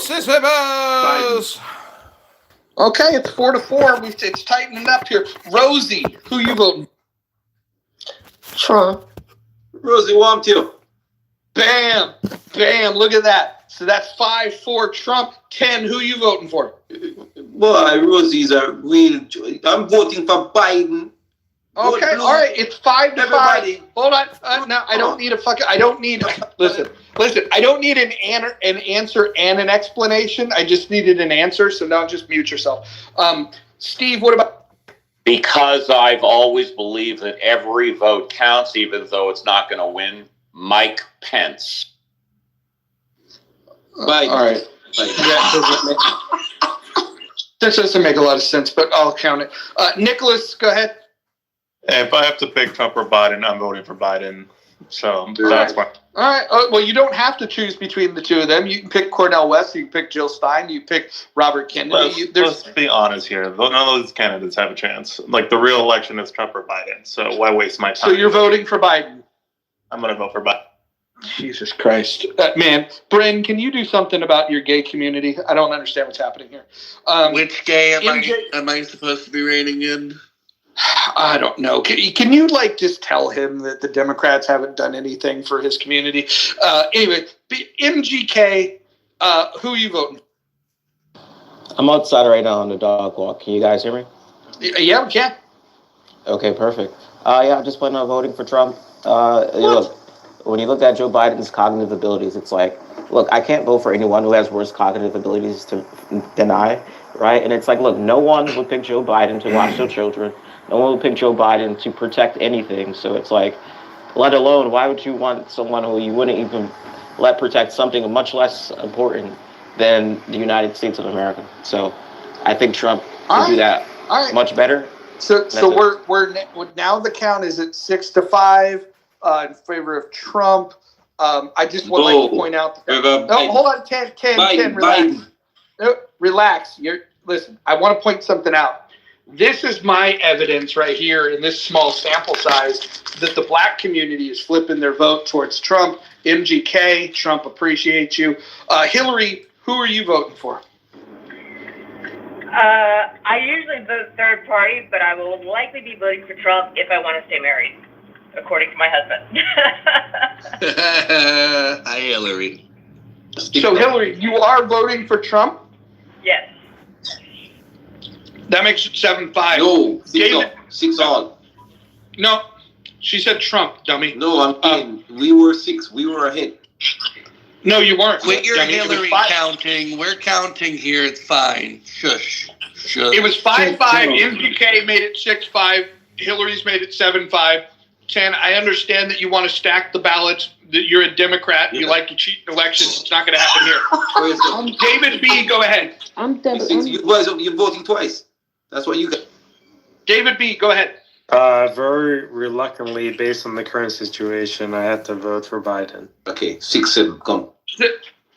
Sisters. Okay, it's 4-4. It's tightening up here. Rosie, who you voting? Trump. Rosie, want you? Bam, bam. Look at that. So that's 5-4 Trump. 10. Who you voting for? Boy, Rosie's a real. I'm voting for Biden. Okay, all right. It's 5-5. Everybody. Hold on. No, I don't need a fucking. I don't need. Listen. I don't need an answer and an explanation. I just needed an answer. So now just mute yourself. Steve, what about? Because I've always believed that every vote counts, even though it's not going to win. Mike Pence. Biden. All right. That doesn't make a lot of sense, but I'll count it. Nicholas, go ahead. If I have to pick Trump or Biden, I'm voting for Biden. So that's fine. All right. Well, you don't have to choose between the two of them. You can pick Cornel West. You can pick Jill Stein. You can pick Robert Kennedy. Let's be honest here. None of those candidates have a chance. Like, the real election is Trump or Biden. So why waste my time? So you're voting for Biden? I'm going to vote for Biden. Jesus Christ. Man, Bryn, can you do something about your gay community? I don't understand what's happening here. Which gay am I supposed to be reining in? I don't know. Can you just tell him that the Democrats haven't done anything for his community? Anyway, MGK, who are you voting? I'm outside right now on the dog walk. Can you guys hear me? Yeah, we can. Okay, perfect. Yeah, I'm just planning on voting for Trump. Look, when you look at Joe Biden's cognitive abilities, it's like, look, I can't vote for anyone who has worse cognitive abilities than I, right? And it's like, look, no one would pick Joe Biden to watch their children. No one would pick Joe Biden to protect anything. So it's like, let alone, why would you want someone who you wouldn't even let protect something much less important than the United States of America? So I think Trump will do that much better. So we're now the count is at 6-5 in favor of Trump. I just would like to point out. Hold on, 10, relax. No, relax. Listen. I want to point something out. This is my evidence right here in this small sample size that the black community is flipping their vote towards Trump. MGK, Trump appreciates you. Hillary, who are you voting for? I usually vote third party, but I will likely be voting for Trump if I want to stay married, according to my husband. Hi, Hillary. So, Hillary, you are voting for Trump? Yes. That makes it 7-5. No, 6-all. No, she said Trump, dummy. No, I'm kidding. We were 6. We were ahead. No, you weren't. Quit your dummy. Hillary counting. We're counting here. It's fine. Shush. It was 5-5. MGK made it 6-5. Hillary's made it 7-5. 10. I understand that you want to stack the ballots. That you're a Democrat. You like to cheat in elections. It's not going to happen here. David B., go ahead. You're voting twice. That's what you got. David B., go ahead. Very reluctantly, based on the current situation, I have to vote for Biden. Okay, 6-7. Come.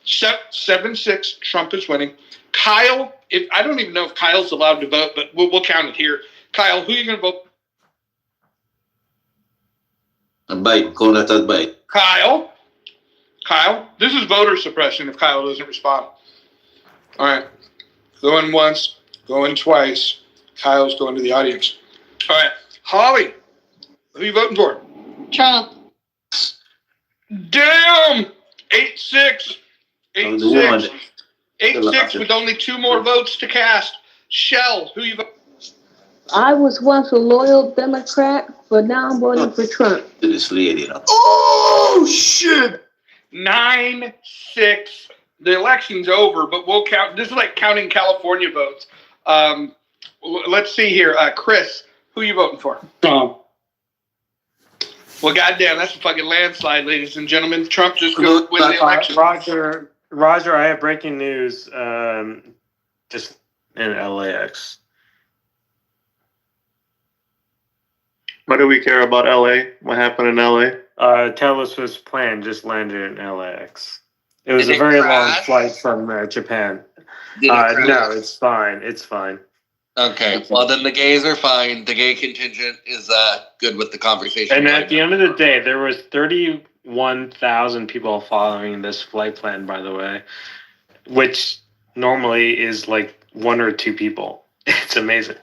7-6. Trump is winning. Kyle, I don't even know if Kyle's allowed to vote, but we'll count it here. Kyle, who are you going to vote? Biden. Going at that Biden. Kyle, this is voter suppression if Kyle doesn't respond. All right. Going once, going twice. Kyle's going to the audience. All right. Holly, who are you voting for? Trump. Damn! 8-6. 8-6. 8-6 with only 2 more votes to cast. Shell, who you voting for? I was once a loyal Democrat, but now I'm voting for Trump. This lady. Oh, shit! 9-6. The election's over, but we'll count. This is like counting California votes. Let's see here. Chris, who are you voting for? Trump. Well, goddamn, that's a fucking landslide, ladies and gentlemen. Trump just win the election. Roger, I have breaking news. Just in LAX. Why do we care about LA? What happened in LA? Taylor Swift's plane just landed in LAX. It was a very long flight from Japan. No, it's fine. It's fine. Okay, well then the gays are fine. The gay contingent is good with the conversation. And at the end of the day, there was 31,000 people following this flight plan, by the way. which normally is like 1 or 2 people. It's amazing.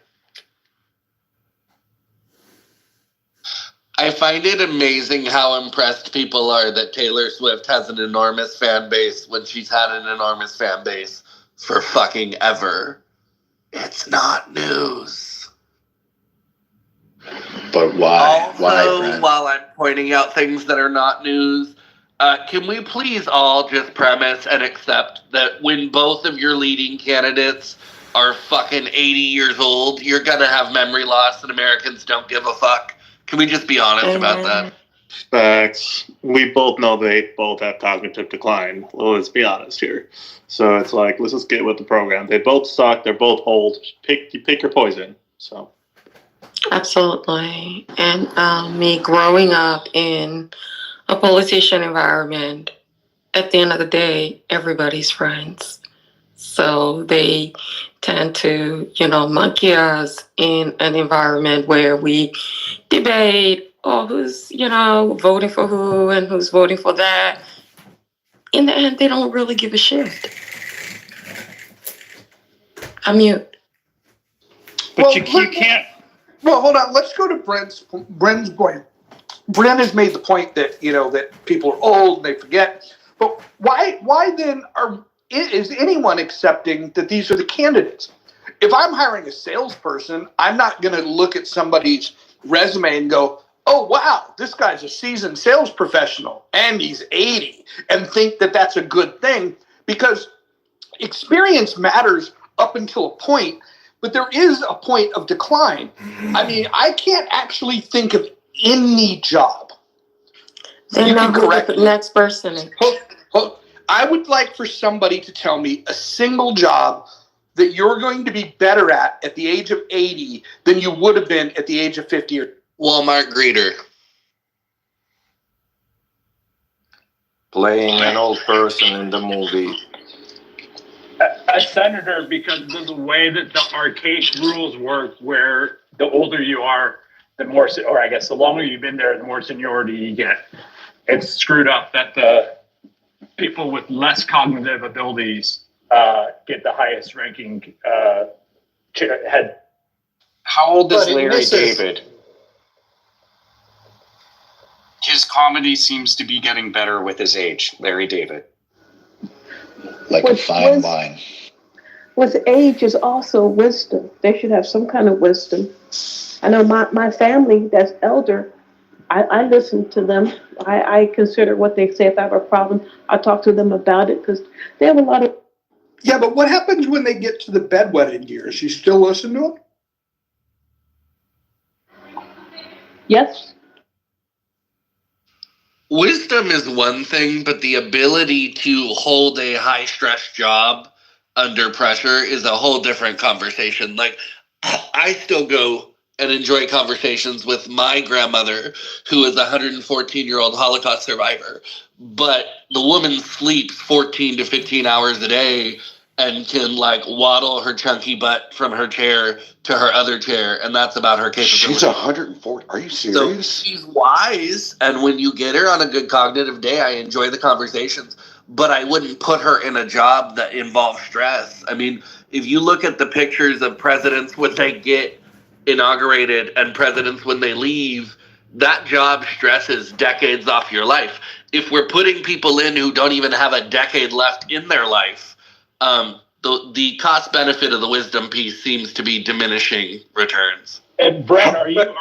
I find it amazing how impressed people are that Taylor Swift has an enormous fan base when she's had an enormous fan base for fucking ever. It's not news. But why? Also, Why, Brent? while I'm pointing out things that are not news, can we please all just premise and accept that when both of your leading candidates are fucking 80 years old, you're gonna have memory loss and Americans don't give a fuck? Can we just be honest about that? Facts. We both know they both have cognitive decline. Well, let's be honest here. So it's like, let's just get with the program. They both suck. They're both old. Pick your poison. So. Absolutely. And me growing up in a politician environment, at the end of the day, everybody's friends. So they tend to, monkey us in an environment where we debate, who's, voting for who and who's voting for that. In the end, they don't really give a shit. I'm mute. But you can't. Well, hold on. Let's go to Brent's point. Brent has made the point that that people are old and they forget. But why then is anyone accepting that these are the candidates? If I'm hiring a salesperson, I'm not going to look at somebody's resume and go, "Oh wow, this guy's a seasoned sales professional and he's 80," and think that that's a good thing, because experience matters up until a point. But there is a point of decline. I mean, I can't actually think of any job. Then you can correct the next person. I would like for somebody to tell me a single job that you're going to be better at the age of 80 than you would have been at the age of 50. Or Walmart greeter. Playing an old person in the movie. A senator, because of the way that the archaic rules work, where the older you are, the more, or I guess the longer you've been there, the more seniority you get. It's screwed up that the people with less cognitive abilities get the highest ranking head. How old is Larry David? His comedy seems to be getting better with his age, Larry David. Like a fine wine. With age is also wisdom. They should have some kind of wisdom. I know my family that's elder, I listen to them. I consider what they say. If I have a problem, I talk to them about it, because they have a lot of... Yeah, but what happens when they get to the bedwetting years? You still listen to them? Yes. Wisdom is one thing, but the ability to hold a high-stress job under pressure is a whole different conversation. Like, I still go and enjoy conversations with my grandmother, who is a 114-year-old Holocaust survivor, but the woman sleeps 14 to 15 hours a day and can, waddle her chunky butt from her chair to her other chair, and that's about her capability. She's 140. Are you serious? So she's wise, and when you get her on a good cognitive day, I enjoy the conversations, but I wouldn't put her in a job that involves stress. I mean, if you look at the pictures of presidents when they get inaugurated and presidents when they leave, that job stresses decades off your life. If we're putting people in who don't even have a decade left in their life, the cost benefit of the wisdom piece seems to be diminishing returns. And Brent, are you arguing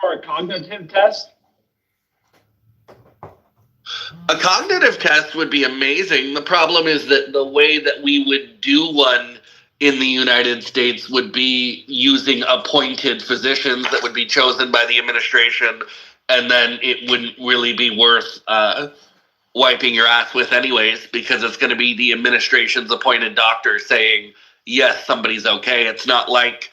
for a cognitive test? A cognitive test would be amazing. The problem is that the way that we would do one in the United States would be using appointed physicians that would be chosen by the administration, and then it wouldn't really be worth wiping your ass with anyways, because it's going to be the administration's appointed doctor saying, yes, somebody's okay. It's not like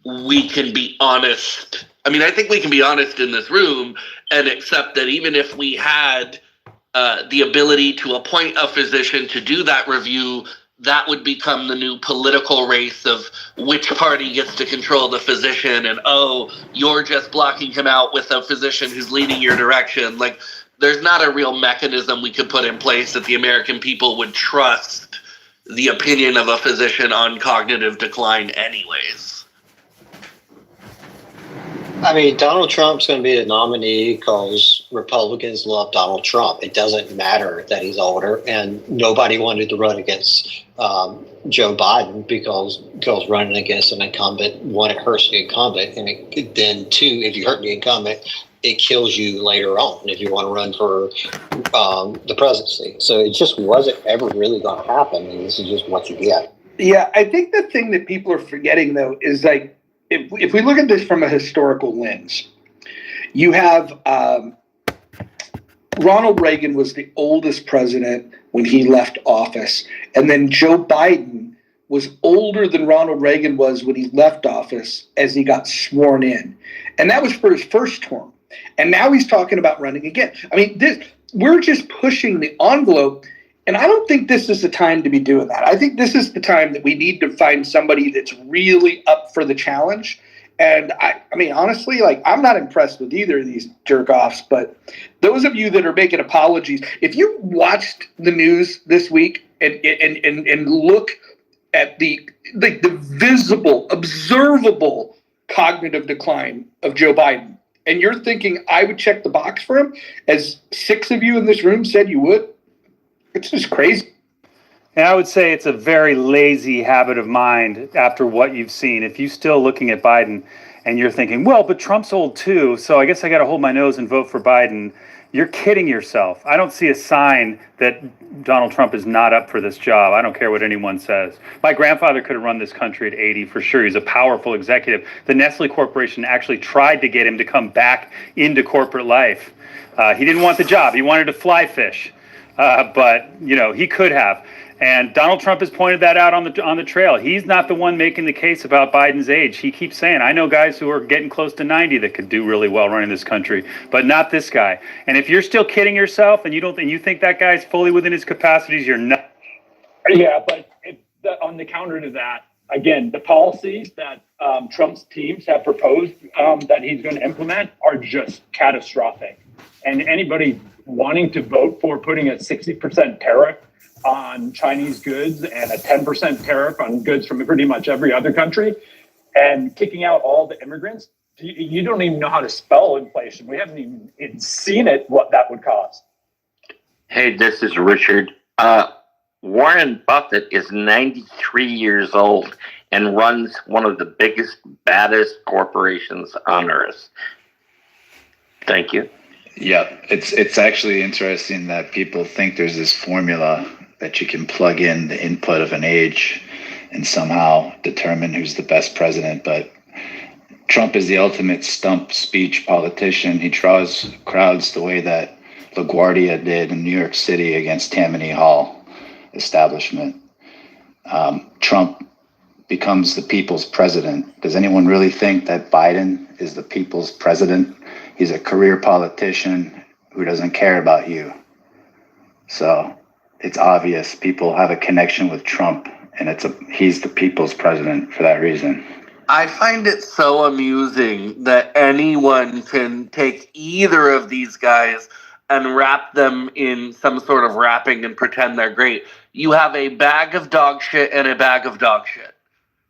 we can be honest. I mean, I think we can be honest in this room and accept that even if we had the ability to appoint a physician to do that review, that would become the new political race of which party gets to control the physician, and, oh, you're just blocking him out with a physician who's leading your direction. There's not a real mechanism we could put in place that the American people would trust the opinion of a physician on cognitive decline anyways. I mean, Donald Trump's going to be the nominee because Republicans love Donald Trump. It doesn't matter that he's older, and nobody wanted to run against Joe Biden because running against an incumbent, one, it hurts the incumbent, and then two, if you hurt the incumbent, it kills you later on if you want to run for the presidency. So it just wasn't ever really going to happen, and this is just what you get. Yeah, I think the thing that people are forgetting, though, is like, if we look at this from a historical lens, you have Ronald Reagan was the oldest president when he left office, and then Joe Biden was older than Ronald Reagan was when he left office as he got sworn in. And that was for his first term. And now he's talking about running again. I mean, we're just pushing the envelope. And I don't think this is the time to be doing that. I think this is the time that we need to find somebody that's really up for the challenge. And I mean, honestly, like, I'm not impressed with either of these jerk-offs, but those of you that are making apologies, if you watched the news this week and look at the visible, observable cognitive decline of Joe Biden, and you're thinking I would check the box for him, as 6 of you in this room said you would, it's just crazy. And I would say it's a very lazy habit of mind after what you've seen. If you're still looking at Biden and you're thinking, well, but Trump's old too, so I guess I got to hold my nose and vote for Biden, you're kidding yourself. I don't see a sign that Donald Trump is not up for this job. I don't care what anyone says. My grandfather could have run this country at 80 for sure. He's a powerful executive. The Nestle Corporation actually tried to get him to come back into corporate life. He didn't want the job. He wanted to fly fish. But, you know, he could have. And Donald Trump has pointed that out on the trail. He's not the one making the case about Biden's age. He keeps saying, I know guys who are getting close to 90 that could do really well running this country, but not this guy. And if you're still kidding yourself and you think that guy's fully within his capacities, you're not. Yeah, but on the counter to that, again, the policies that Trump's teams have proposed that he's going to implement are just catastrophic. And anybody wanting to vote for putting a 60% tariff on Chinese goods and a 10% tariff on goods from pretty much every other country and kicking out all the immigrants, you don't even know how to spell inflation. We haven't even seen it, what that would cost. Hey, this is Richard. Warren Buffett is 93 years old and runs one of the biggest, baddest corporations on earth. Thank you. Yeah, it's actually interesting that people think there's this formula that you can plug in the input of an age and somehow determine who's the best president. But Trump is the ultimate stump speech politician. He draws crowds the way that LaGuardia did in New York City against Tammany Hall establishment. Trump becomes the people's president. Does anyone really think that Biden is the people's president? He's a career politician who doesn't care about you. So it's obvious people have a connection with Trump, and he's the people's president for that reason. I find it so amusing that anyone can take either of these guys and wrap them in some sort of wrapping and pretend they're great. You have a bag of dog shit and a bag of dog shit.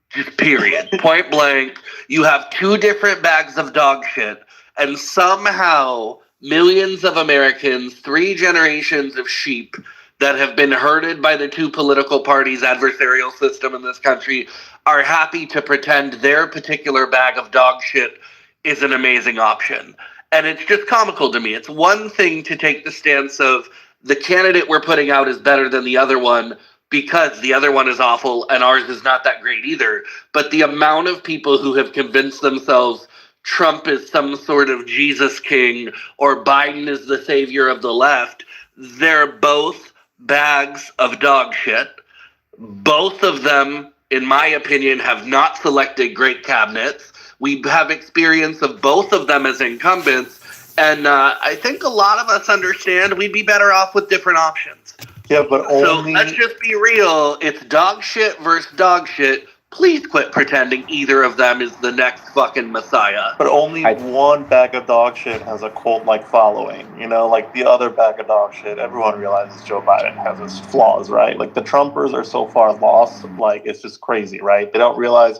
Just period. Point blank. You have 2 different bags of dog shit, and somehow millions of Americans, 3 generations of sheep that have been herded by the 2 political parties' adversarial system in this country, are happy to pretend their particular bag of dog shit is an amazing option. And it's just comical to me. It's one thing to take the stance of the candidate we're putting out is better than the other one because the other one is awful and ours is not that great either. But the amount of people who have convinced themselves Trump is some sort of Jesus king or Biden is the savior of the left, they're both bags of dog shit. Both of them, in my opinion, have not selected great cabinets. We have experience of both of them as incumbents, and I think a lot of us understand we'd be better off with different options. Yeah, but only... So let's just be real. It's dog shit versus dog shit. please quit pretending either of them is the next fucking messiah. But only one bag of dog shit has a cult-like following. You know, like the other bag of dog shit, everyone realizes Joe Biden has his flaws, right? Like the Trumpers are so far lost, like it's just crazy, right? They don't realize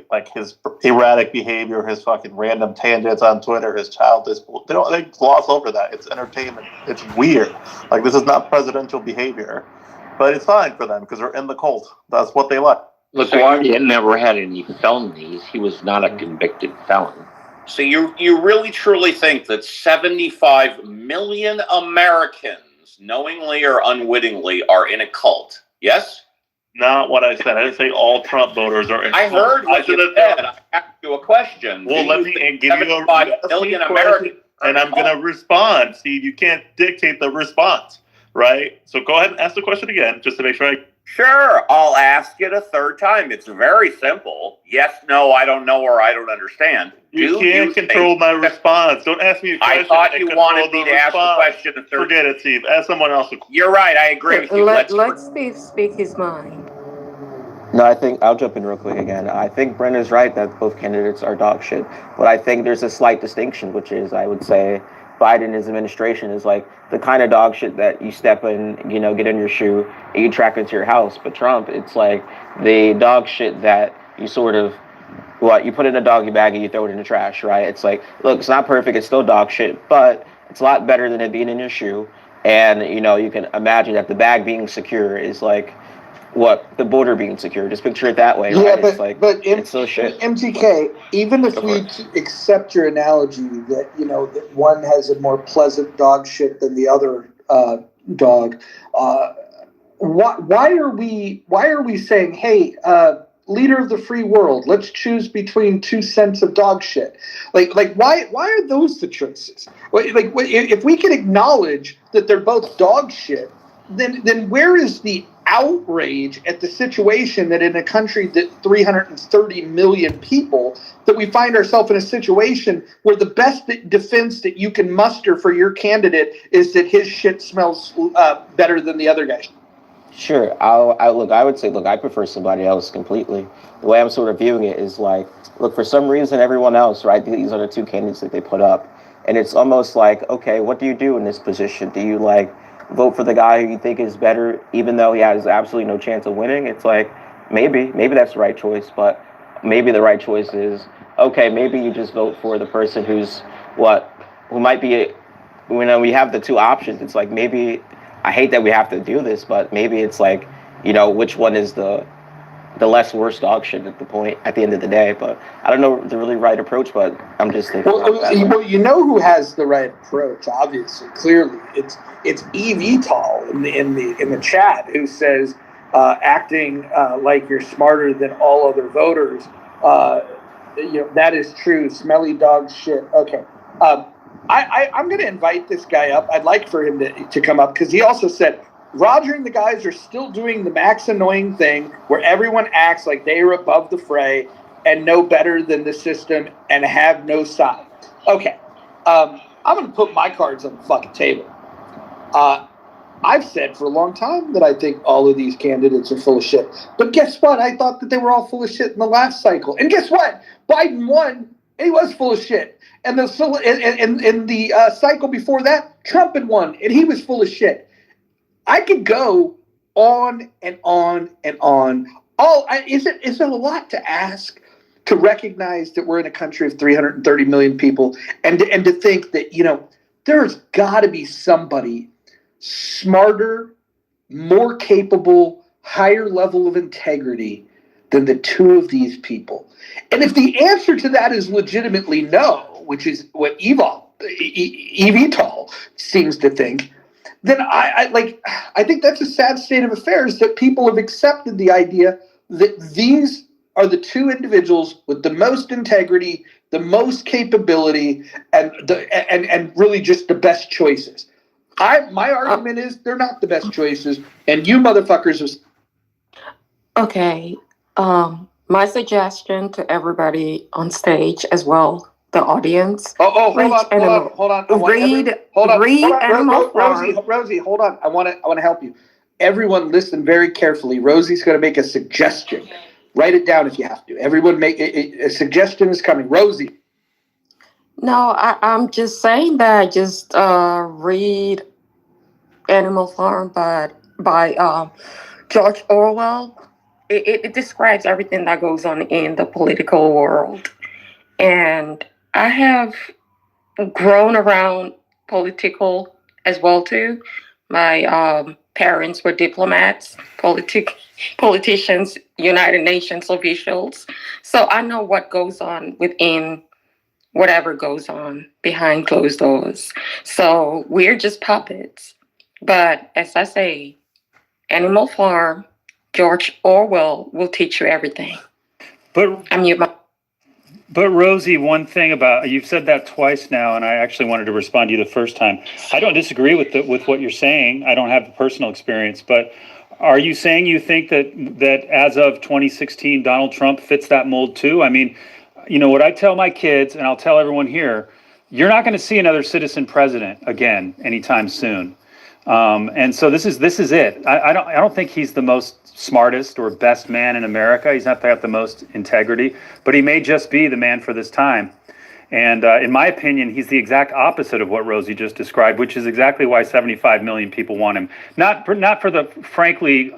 like his erratic behavior, his fucking random tangents on Twitter, his childish. They gloss over that. It's entertainment. It's weird. Like this is not presidential behavior, but it's fine for them because they're in the cult. That's what they like. LaGuardia never had any felonies. He was not a convicted felon. So you really truly think that 75 million Americans, knowingly or unwittingly, are in a cult? Yes? Not what I said. I didn't say all Trump voters are in. I heard what you said. I asked you a question. Well, let me give you a million Americans, and I'm going to respond. Steve, you can't dictate the response, right? So go ahead and ask the question again, just to make sure I. Sure, I'll ask it a third time. It's very simple. Yes, no, I don't know, or I don't understand. You can't control my response. Don't ask me a question. I thought you wanted me to ask the question a third time. Forget it, Steve. Ask someone else a question. You're right. I agree with you. Let Steve speak his mind. No, I think I'll jump in real quick again. I think Brenda's right that both candidates are dog shit, but I think there's a slight distinction, which is I would say Biden's administration is like the kind of dog shit that you step in, you know, get in your shoe, and you track into your house. But Trump, it's like the dog shit that you sort of, you put in a doggy bag and you throw it in the trash, right? It's like, look, it's not perfect, it's still dog shit, but it's a lot better than it being in your shoe. And, you know, you can imagine that the bag being secure is like, the border being secure. Just picture it that way, right? Yeah, It's like, it's so shit. MTK, even if we accept your analogy that, you know, that one has a more pleasant dog shit than the other dog, why are we saying, hey, leader of the free world, let's choose between 2 cents of dog shit? Like why are those the choices? Like if we can acknowledge that they're both dog shit, then where is the outrage at the situation that in a country that 330 million people, that we find ourselves in a situation where the best defense that you can muster for your candidate is that his shit smells better than the other guy's? Sure. I would say, I prefer somebody else completely. The way I'm sort of viewing it is like, look, for some reason, everyone else, right? These are the two candidates that they put up. And it's almost like, okay, what do you do in this position? Do you vote for the guy who you think is better, even though he has absolutely no chance of winning? It's like, maybe that's the right choice, but maybe the right choice is, okay, maybe you just vote for the person who might be, we have the two options. It's like, maybe, I hate that we have to do this, but maybe it's like, you know, which one is the less worst dog shit at the end of the day. But I don't know the really right approach, but I'm just thinking. Well, you know who has the right approach? Obviously, clearly, it's EVTOL in the chat, who says acting like you're smarter than all other voters. You know, that is true. Smelly dog shit. Okay. I'm going to invite this guy up. I'd like for him to come up, because he also said Roger and the guys are still doing the max annoying thing where everyone acts like they are above the fray and know better than the system and have no side. Okay. I'm going to put my cards on the fucking table. I've said for a long time that I think all of these candidates are full of shit. But guess what? I thought that they were all full of shit in the last cycle. And guess what? Biden won. And he was full of shit. And the cycle before that, Trump had won, and he was full of shit. I could go on and on and on. Is it a lot to ask to recognize that we're in a country of 330 million people, and to think that, you know, there's got to be somebody smarter, more capable, higher level of integrity than the two of these people? And if the answer to that is legitimately no, which is what EVTOL seems to think, then I think that's a sad state of affairs, that people have accepted the idea that these are the two individuals with the most integrity, the most capability, and really just the best choices. My argument is they're not the best choices, and you motherfuckers are. Okay. My suggestion to everybody on stage as well, the audience. Hold on. Rosie, hold on. I want to help you. Everyone, listen very carefully. Rosie's going to make a suggestion. Write it down if you have to. Everyone make a suggestion is coming. Rosie. No, I'm just saying that. Just read Animal Farm by George Orwell. It describes everything that goes on in the political world. And I have grown around political as well too. My parents were diplomats, politicians, United Nations officials. So I know what goes on within whatever goes on behind closed doors. So we're just puppets. But as I say, Animal Farm, George Orwell will teach you everything. But Rosie, one thing about you've said that twice now, and I actually wanted to respond to you the first time. I don't disagree with what you're saying. I don't have the personal experience, but are you saying you think that as of 2016, Donald Trump fits that mold too? I mean, you know what I tell my kids, and I'll tell everyone here: you're not going to see another citizen president again anytime soon. And so this is it. I don't think he's the most smartest or best man in America. He's not got the most integrity, but he may just be the man for this time. And in my opinion, he's the exact opposite of what Rosie just described, which is exactly why 75 million people want him. Not for the frankly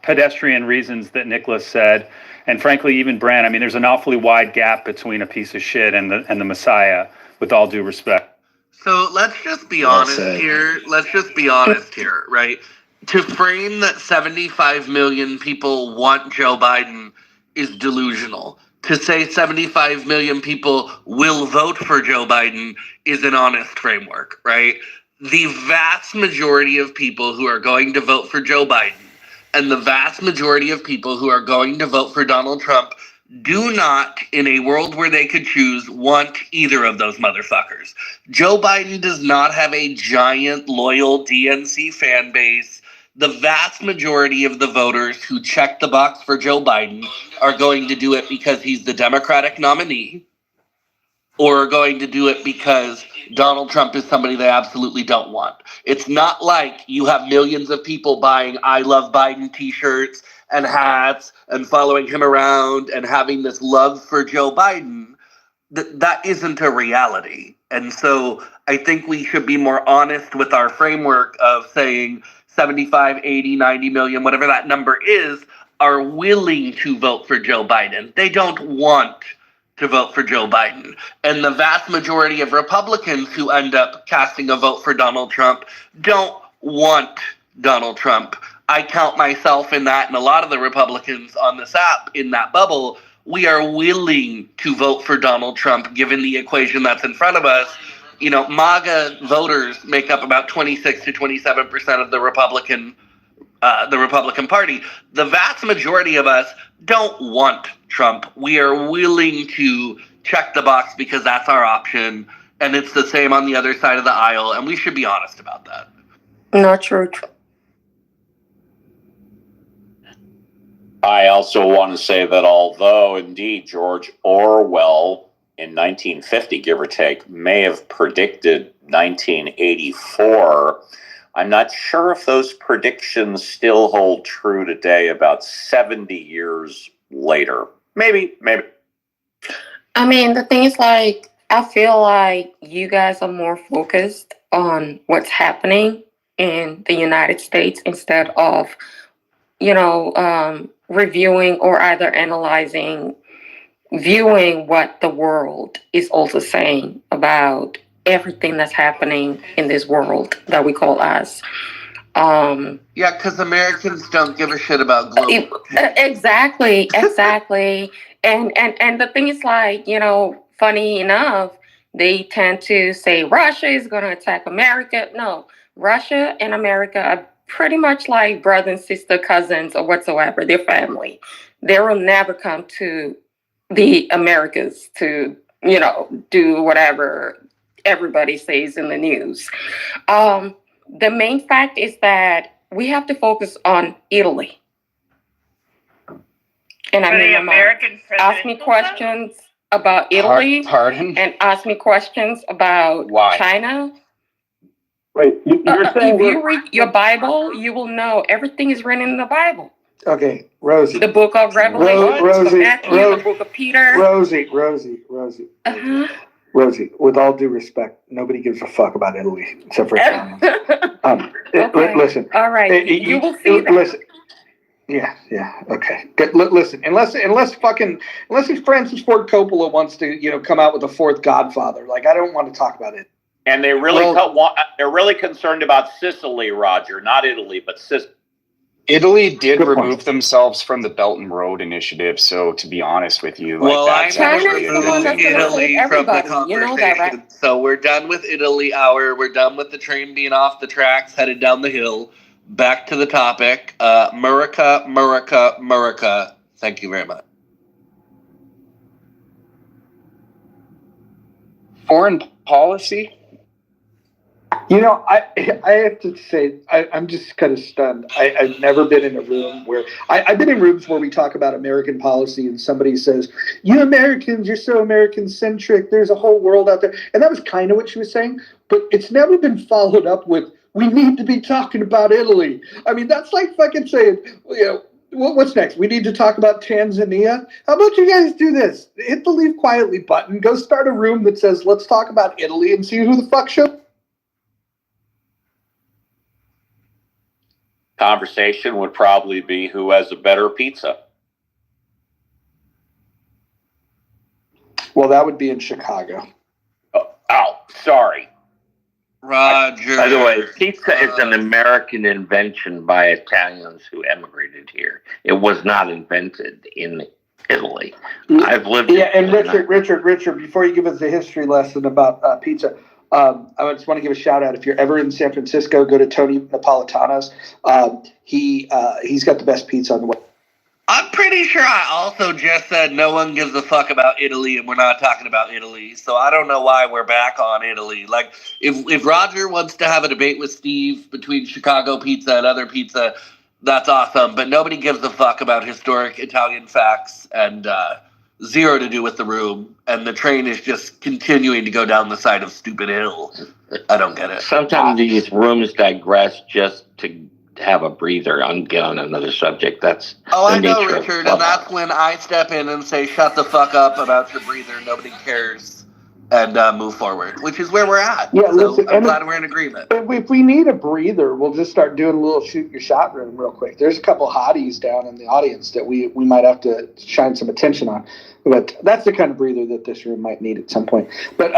pedestrian reasons that Nicholas said, and frankly even Brand. I mean, there's an awfully wide gap between a piece of shit and the Messiah. With all due respect. So let's just be honest here. Let's just be honest here, right? To frame that 75 million people want Joe Biden is delusional. To say 75 million people will vote for Joe Biden is an honest framework, right? The vast majority of people who are going to vote for Joe Biden and the vast majority of people who are going to vote for Donald Trump do not, in a world where they could choose, want either of those motherfuckers. Joe Biden does not have a giant, loyal DNC fan base. The vast majority of the voters who check the box for Joe Biden are going to do it because he's the Democratic nominee, or are going to do it because Donald Trump is somebody they absolutely don't want. It's not like you have millions of people buying I Love Biden t-shirts and hats and following him around and having this love for Joe Biden. That isn't a reality. And so I think we should be more honest with our framework of saying 75, 80, 90 million, whatever that number is, are willing to vote for Joe Biden. They don't want to vote for Joe Biden. And the vast majority of Republicans who end up casting a vote for Donald Trump don't want Donald Trump. I count myself in that, and a lot of the Republicans on this app in that bubble. We are willing to vote for Donald Trump given the equation that's in front of us. You know, MAGA voters make up about 26 to 27% of the Republican Party. The vast majority of us don't want Trump. We are willing to check the box because that's our option, and it's the same on the other side of the aisle, and we should be honest about that. Not true. I also want to say that although indeed George Orwell in 1950, give or take, may have predicted 1984, I'm not sure if those predictions still hold true today about 70 years later. Maybe. I mean, the thing is, like, I feel like you guys are more focused on what's happening in the United States instead of, reviewing or either analyzing, viewing what the world is also saying about everything that's happening in this world that we call us. Yeah, because Americans don't give a shit about global. Exactly. And the thing is, like, funny enough, they tend to say Russia is going to attack America. No, Russia and America are pretty much like brother and sister, cousins, or whatsoever. They're family. They will never come to the Americas to, do whatever everybody says in the news. The main fact is that we have to focus on Italy. And I mean, American ask me questions about Italy. Pardon? And ask me questions about China. Wait, you're saying if you read your Bible, you will know everything is written in the Bible. Okay, Rosie. The book of Revelation, Rosie, Matthew, the book of Peter. Rosie. Uh-huh. Rosie, with all due respect, nobody gives a fuck about Italy except for Italians. Okay. Listen. All right. You will see that. Listen. Yeah. Okay. Good. Listen. Unless if Francis Ford Coppola wants to, come out with a fourth Godfather, like I don't want to talk about it. And they're really concerned about Sicily, Roger, not Italy, but Sicily. Italy did remove themselves from the Belt and Road Initiative, so to be honest with you, that's actually Italy from the conversation. You know that, right? So we're done with Italy hour. We're done with the train being off the tracks, headed down the hill. Back to the topic. Murica. Thank you very much. Foreign policy? I have to say, I'm just kind of stunned. I've never been in a room where I've been in rooms where we talk about American policy and somebody says, you Americans, you're so American centric. There's a whole world out there. And that was kind of what she was saying, but it's never been followed up with, we need to be talking about Italy. I mean, that's like fucking saying, what's next? We need to talk about Tanzania? How about you guys do this? Hit the leave quietly button. Go start a room that says, let's talk about Italy and see who the fuck should. Conversation would probably be who has a better pizza. Well, that would be in Chicago. Oh, sorry. Roger. By the way, pizza is an American invention by Italians who emigrated here. It was not invented in Italy. I've lived. Yeah, and Richard, before you give us a history lesson about pizza, I just want to give a shout out. If you're ever in San Francisco, go to Tony Napolitano's. He's got the best pizza on the way. I'm pretty sure I also just said no one gives a fuck about Italy, and we're not talking about Italy. So I don't know why we're back on Italy. Like, if Roger wants to have a debate with Steve between Chicago pizza and other pizza, that's awesome. But nobody gives a fuck about historic Italian facts, and zero to do with the room. And the train is just continuing to go down the side of stupid hill. I don't get it. Sometimes these rooms digress just to have a breather and get on another subject. That's I know, Richard, and that's when I step in and say, shut the fuck up about your breather, nobody cares, and move forward, which is where we're at. Yeah, so listen, I'm glad we're in agreement. If we need a breather, we'll just start doing a little shoot your shot room real quick. There's a couple hotties down in the audience that we might have to shine some attention on, but that's the kind of breather that this room might need at some point. But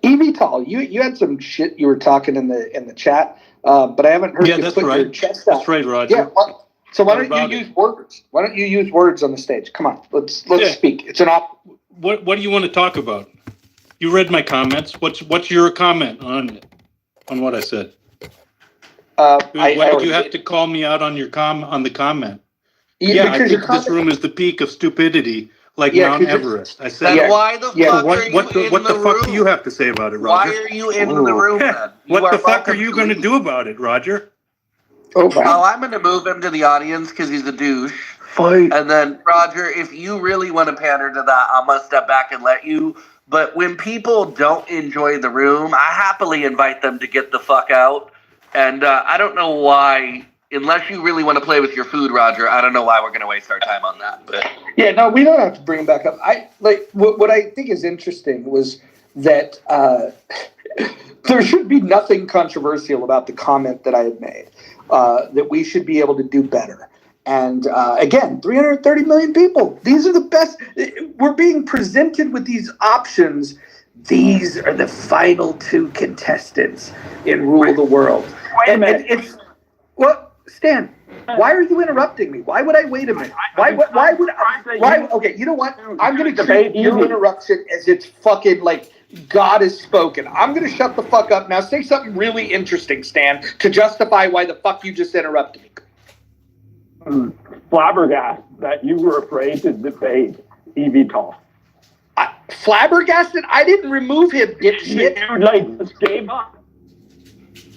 eVTOL, you had some shit you were talking in the chat. But I haven't heard you put your chest out. That's right, Roger. Yeah. So why don't you use words? Why don't you use words on the stage? Come on, let's speak. It's an What do you want to talk about? You read my comments. What's your comment on what I said? Why did you have to call me out on your on the comment? Yeah, I think this room is the peak of stupidity, like Mount Everest. I said. Then why the fuck are you in what the fuck room? do you have to say about it, Roger? Why are you in the room then? What the fuck are you going to do about it, Roger? Oh, wow. I'm going to move him to the audience because he's a douche. Fight. And then, Roger, if you really want to pander to that, I'm going to step back and let you. But when people don't enjoy the room, I happily invite them to get the fuck out. And I don't know why, unless you really want to play with your food, Roger, I don't know why we're going to waste our time on that. But yeah, no, we don't have to bring him back up. What I think is interesting was that there should be nothing controversial about the comment that I had made, that we should be able to do better. And again, 330 million people. These are the best. We're being presented with these options. These are the final two contestants in Rule the World. Wait a minute. Stan, why are you interrupting me? Why would I wait a minute? Why would I? Okay, you know what? I'm going to treat your interruption as it's fucking like God has spoken. I'm going to shut the fuck up now. Say something really interesting, Stan, to justify why the fuck you just interrupted me. Flabbergasted that you were afraid to debate eVTOL. Flabbergasted? I didn't remove him, dipshit. You just gave up.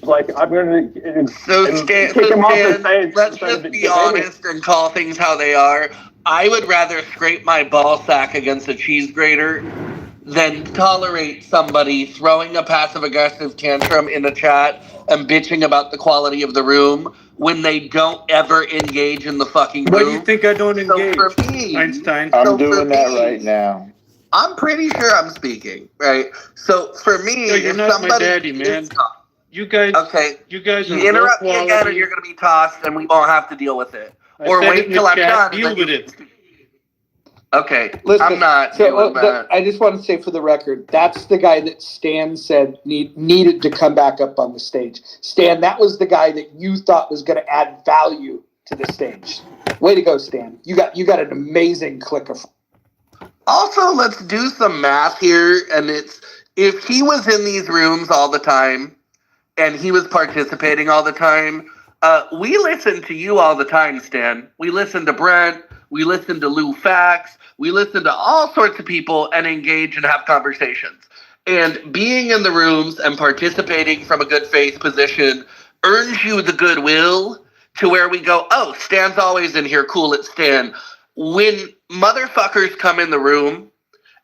Like, I'm going to Stan, kick him off the stage. Let's just be honest and call things how they are. I would rather scrape my ball sack against a cheese grater than tolerate somebody throwing a passive-aggressive tantrum in a chat and bitching about the quality of the room when they don't ever engage in the fucking room. Why do you think I don't engage, So for me, Einstein? I'm doing that right now. I'm pretty sure I'm speaking, right? So for me, No, you're if not my somebody daddy, man. is You guys, okay, you guys are you low interrupt me again, or quality. you're going to be tossed, and we won't have to deal with it. I Or said it wait in till the I'm chat, done. deal with it. Okay, Listen, I'm not doing that. I just want to say for the record, that's the guy that Stan said needed to come back up on the stage. Stan, that was the guy that you thought was going to add value to the stage. Way to go, Stan. You got an amazing clicker. Also, let's do some math here, and it's if he was in these rooms all the time and he was participating all the time, we listen to you all the time, Stan. We listen to Brent, we listen to Lou Fax, we listen to all sorts of people and engage and have conversations. And being in the rooms and participating from a good faith position earns you the goodwill to where we go, oh, Stan's always in here, cool, it's Stan. When motherfuckers come in the room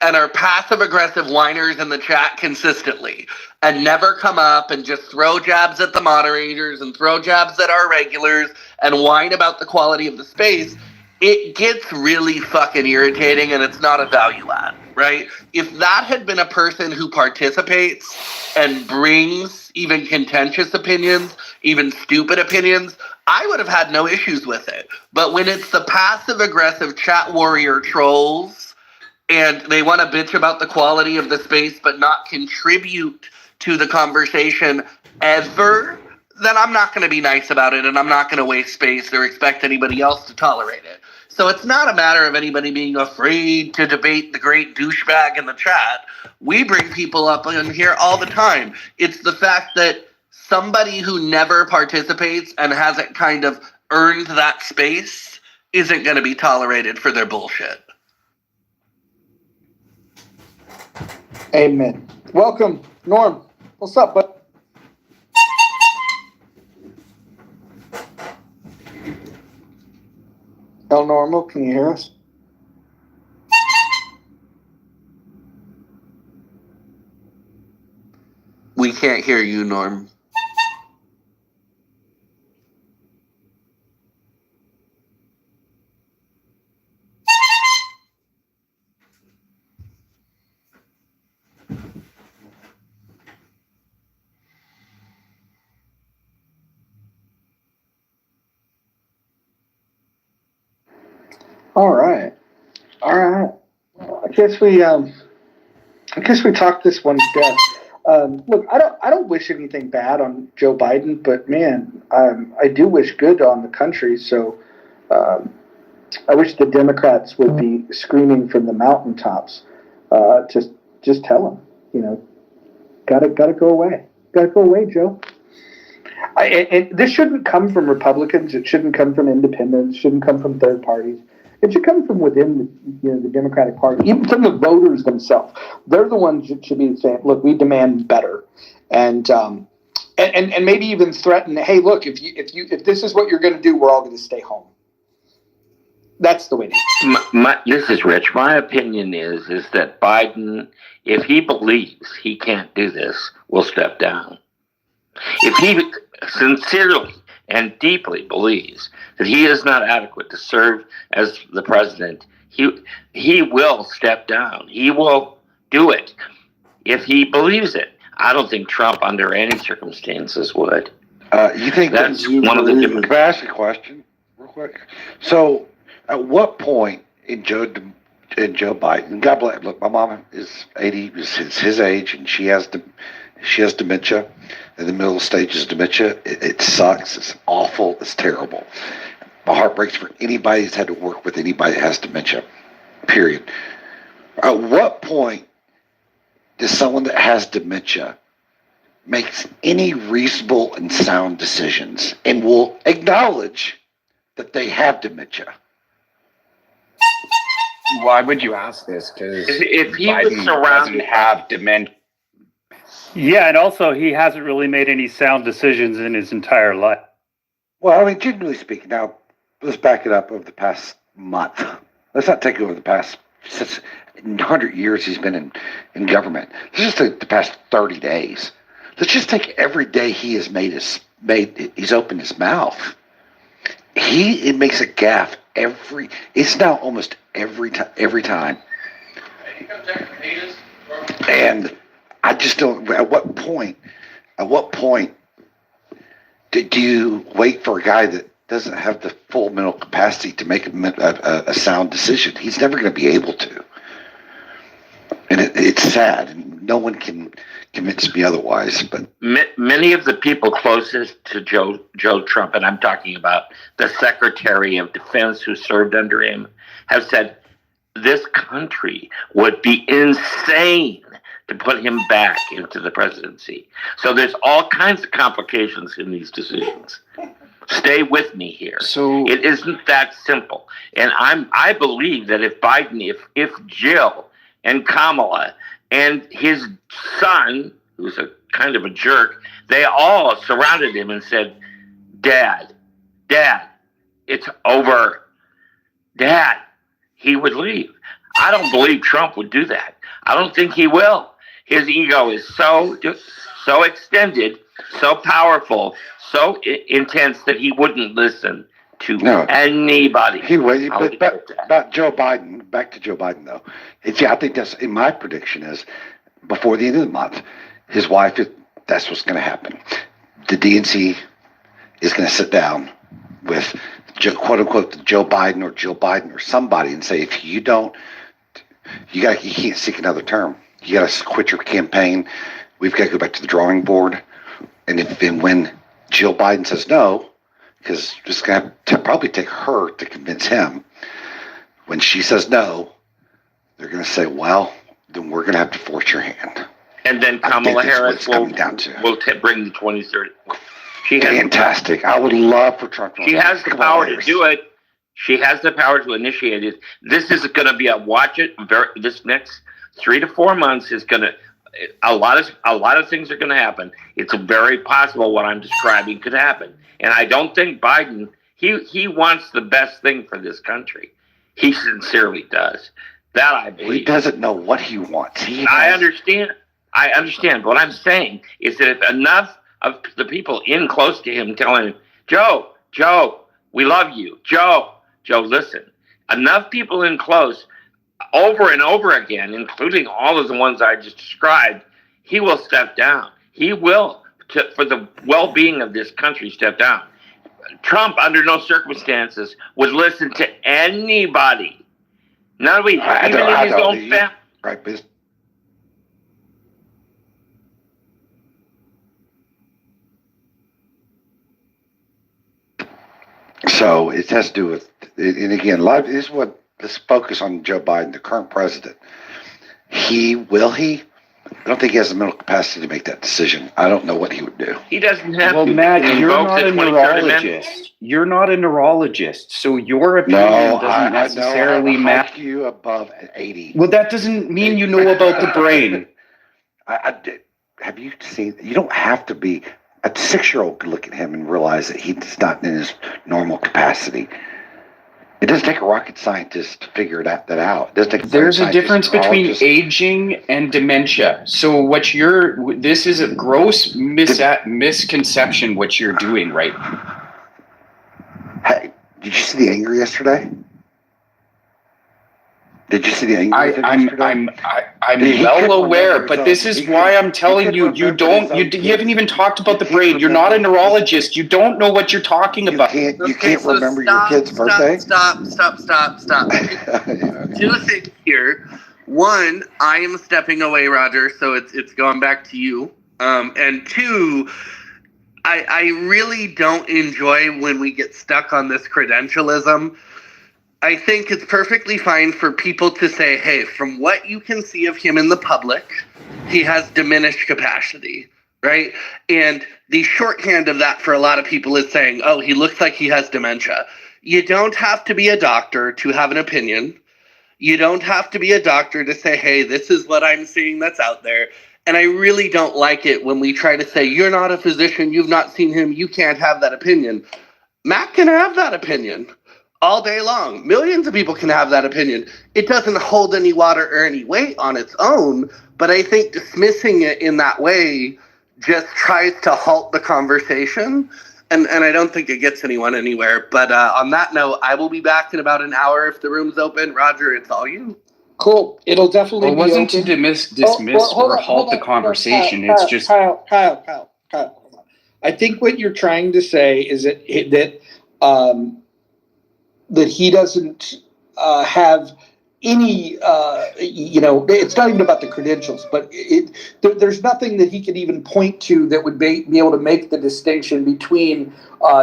and are passive-aggressive whiners in the chat consistently and never come up and just throw jabs at the moderators and throw jabs at our regulars and whine about the quality of the space, it gets really fucking irritating and it's not a value add, right? If that had been a person who participates and brings even contentious opinions, even stupid opinions, I would have had no issues with it. But when it's the passive-aggressive chat warrior trolls and they want to bitch about the quality of the space but not contribute to the conversation ever, then I'm not going to be nice about it and I'm not going to waste space or expect anybody else to tolerate it. So it's not a matter of anybody being afraid to debate the great douchebag in the chat. We bring people up in here all the time. It's the fact that somebody who never participates and hasn't kind of earned that space isn't going to be tolerated for their bullshit. Amen. Welcome, Norm. What's up, bud? El Normal, can you hear us? We can't hear you, Norm. All right. I guess we talked this one to death. Look, I don't wish anything bad on Joe Biden, but man, I do wish good on the country. So I wish the Democrats would be screaming from the mountaintops. Just tell them, gotta go away. Gotta go away, Joe. And this shouldn't come from Republicans. It shouldn't come from independents. It shouldn't come from third parties. It should come from within the Democratic Party, even from the voters themselves. They're the ones that should be saying, "Look, we demand better," and maybe even threaten, "Hey, look, if this is what you're going to do, we're all going to stay home." That's the way to do it. This is Rich. My opinion is that Biden, if he believes he can't do this, will step down. If he sincerely and deeply believes that he is not adequate to serve as the president, he will step down. He will do it if he believes it. I don't think Trump, under any circumstances, would. You think that's one of the different? Can I ask a question real quick? So, at what point in Joe Biden? God bless. Look, my mom is 80. It's his age, and she has dementia. In the middle stages of dementia, it sucks. It's awful. It's terrible. My heart breaks for anybody who's had to work with anybody that has dementia. Period. At what point does someone that has dementia make any reasonable and sound decisions and will acknowledge that they have dementia? Why would you ask this? Because if he Biden was surrounded, doesn't have dementia. Yeah, and also he hasn't really made any sound decisions in his entire life. Well, I mean, generally speaking, now let's back it up over the past month. Let's not take over the past 100 years he's been in government. Let's just take the past 30 days. Let's just take every day he has he's opened his mouth. It makes a gaffe it's now almost every time. And I just don't, at what point do you wait for a guy that doesn't have the full mental capacity to make a sound decision? He's never going to be able to. And it's sad, and no one can convince me otherwise. But many of the people closest to Joe Trump, and I'm talking about the Secretary of Defense who served under him, have said this country would be insane to put him back into the presidency. So there's all kinds of complications in these decisions. Stay with me here. So it isn't that simple. And I believe that if Biden, if Jill and Kamala and his son, who's a kind of a jerk, they all surrounded him and said, Dad, it's over. Dad, he would leave. I don't believe Trump would do that. I don't think he will. His ego is so extended, so powerful, so intense that he wouldn't listen to anybody. He would, but about Joe Biden, back to Joe Biden though. I think that's, in my prediction is, before the end of the month, his wife, that's what's going to happen. The DNC is going to sit down with quote unquote Joe Biden or Jill Biden or somebody and say, if you don't, you can't seek another term. You got to quit your campaign. We've got to go back to the drawing board. And when Jill Biden says no, because it's going to probably take her to convince him. When she says no, they're going to say, well, then we're going to have to force your hand. And then Kamala Harris will bring the 2030. Fantastic. I would love for Trump to. She has the power to do it. She has the power to initiate it. This is going to be this next 3 to 4 months is going to, a lot of things are going to happen. It's very possible what I'm describing could happen. And I don't think Biden, he wants the best thing for this country. He sincerely does. That I believe. He doesn't know what he wants. I understand. But what I'm saying is that if enough of the people in close to him telling him, Joe, we love you. Joe, listen. Enough people in close over and over again, including all of the ones I just described, he will step down. He will, for the well-being of this country, step down. Trump, under no circumstances, would listen to anybody. Even in his own family. Right, so it has to do with, and again, this is what, let's focus on Joe Biden, the current president. I don't think he has the mental capacity to make that decision. I don't know what he would do. He doesn't have to. Well, Matt, you're not a neurologist. You're not a neurologist, so your opinion doesn't necessarily matter. You above 80. Well, that doesn't mean you know about the brain. Have you seen? You don't have to be. A 6-year-old could look at him and realize that he's not in his normal capacity. It doesn't take a rocket scientist to figure that out. It doesn't take There's a difference between aging and dementia. So this is a gross misconception what you're doing right now. Hey, did you see the anger yesterday? Did you see the anger yesterday? I'm well aware, but this is why I'm telling you, you haven't even talked about the brain. You're not a neurologist. You don't know what you're talking about. You can't remember your kid's birthday? Stop. Two things here. One, I am stepping away, Roger, so it's going back to you. And two, I really don't enjoy when we get stuck on this credentialism. I think it's perfectly fine for people to say, hey, from what you can see of him in the public, he has diminished capacity, right? And the shorthand of that for a lot of people is saying, oh, he looks like he has dementia. You don't have to be a doctor to have an opinion. You don't have to be a doctor to say, hey, this is what I'm seeing that's out there. And I really don't like it when we try to say, you're not a physician, you've not seen him, you can't have that opinion. Matt can have that opinion. All day long. Millions of people can have that opinion. It doesn't hold any water or any weight on its own, but I think dismissing it in that way just tries to halt the conversation. And I don't think it gets anyone anywhere. But on that note, I will be back in about an hour if the room's open. Roger, it's all you. Cool. It'll definitely Well, it wasn't be open. to dismiss or halt the conversation. It's just Kyle. I think what you're trying to say is that he doesn't have any, it's not even about the credentials, but there's nothing that he could even point to that would be able to make the distinction between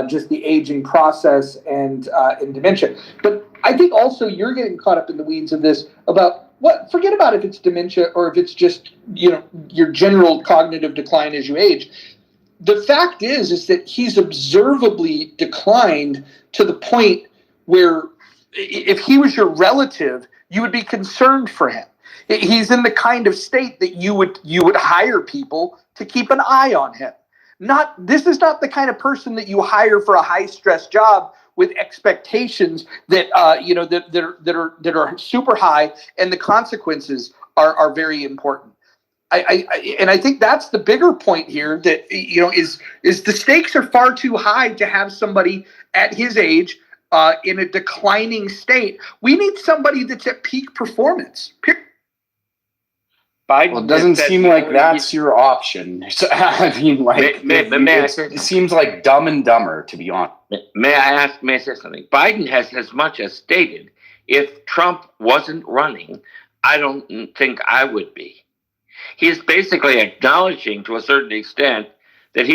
just the aging process and dementia. But I think also you're getting caught up in the weeds of this about forget about if it's dementia or if it's just, your general cognitive decline as you age. The fact is that he's observably declined to the point where if he was your relative, you would be concerned for him. He's in the kind of state that you would hire people to keep an eye on him. This is not the kind of person that you hire for a high stress job with expectations that that are super high, and the consequences are very important. I think that's the bigger point here, that is the stakes are far too high to have somebody at his age in a declining state. We need somebody that's at peak performance. Biden, it doesn't seem like that's your option. So, I mean, like, it seems like Dumb and Dumber, to be honest. May I say something? Biden has as much as stated, if Trump wasn't running, I don't think I would be. He's basically acknowledging to a certain extent that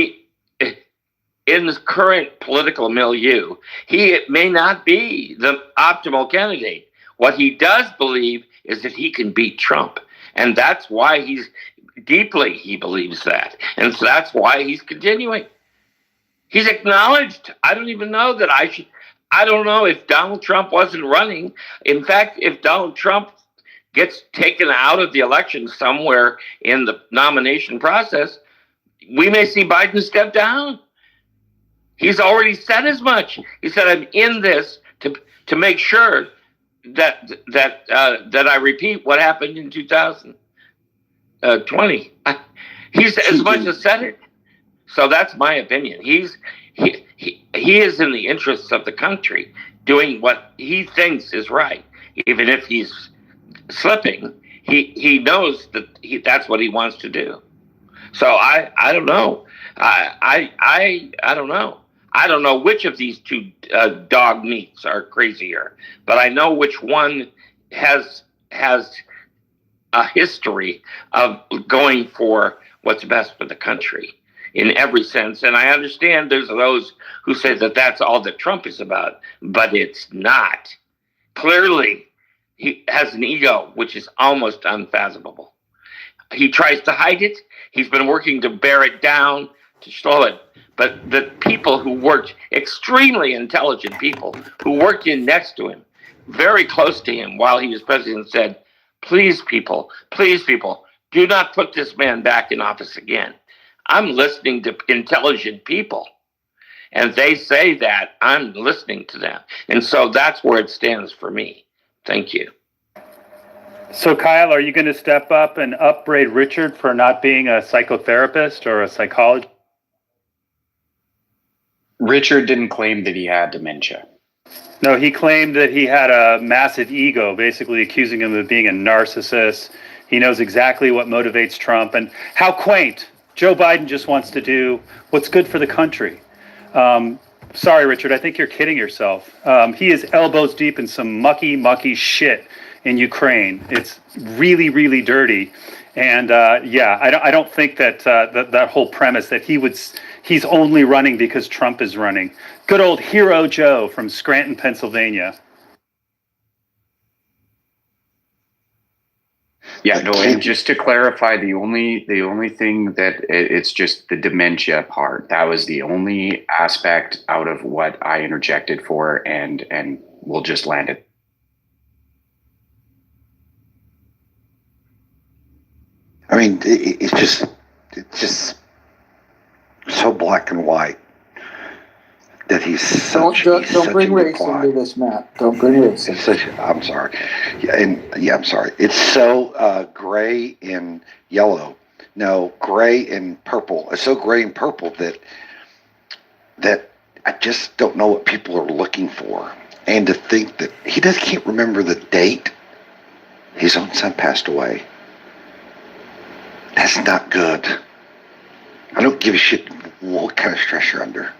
in this current political milieu, he may not be the optimal candidate. What he does believe is that he can beat Trump. And that's why he believes that. And so that's why he's continuing. He's acknowledged. I don't even know that I don't know if Donald Trump wasn't running. In fact, if Donald Trump gets taken out of the election somewhere in the nomination process, we may see Biden step down. He's already said as much. He said, I'm in this to make sure that I repeat what happened in 2020. He's as much as said it. So that's my opinion. He is in the interests of the country, doing what he thinks is right, even if he's slipping. He knows that that's what he wants to do. So I don't know. I don't know. I don't know which of these two dog meats are crazier, but I know which one has a history of going for what's best for the country in every sense. And I understand there's those who say that that's all that Trump is about, but it's not. Clearly, he has an ego which is almost unfathomable. He tries to hide it. He's been working to bear it down, to slow it. But the people who worked, extremely intelligent people who worked in next to him, very close to him while he was president, said, please people, do not put this man back in office again. I'm listening to intelligent people. And they say that, I'm listening to them. And so that's where it stands for me. Thank you. So, Kyle, are you going to step up and upbraid Richard for not being a psychotherapist or a psychologist? Richard didn't claim that he had dementia. No, he claimed that he had a massive ego, basically accusing him of being a narcissist. He knows exactly what motivates Trump. And how quaint. Joe Biden just wants to do what's good for the country. Sorry, Richard, I think you're kidding yourself. He is elbows deep in some mucky shit in Ukraine. It's really, really dirty. And I don't think that that whole premise that he's only running because Trump is running. Good old Hero Joe from Scranton, Pennsylvania. Yeah, no, and just to clarify, the only thing that it's just the dementia part. That was the only aspect out of what I interjected for, and we'll just land it. I mean, it's just so black and white that he's such. Don't bring race into this, Matt. Don't bring race. I'm sorry. I'm sorry. It's so gray and yellow. No, gray and purple. It's so gray and purple that that I just don't know what people are looking for. And to think that he can't remember the date his own son passed away. That's not good. I don't give a shit what kind of stress you're under.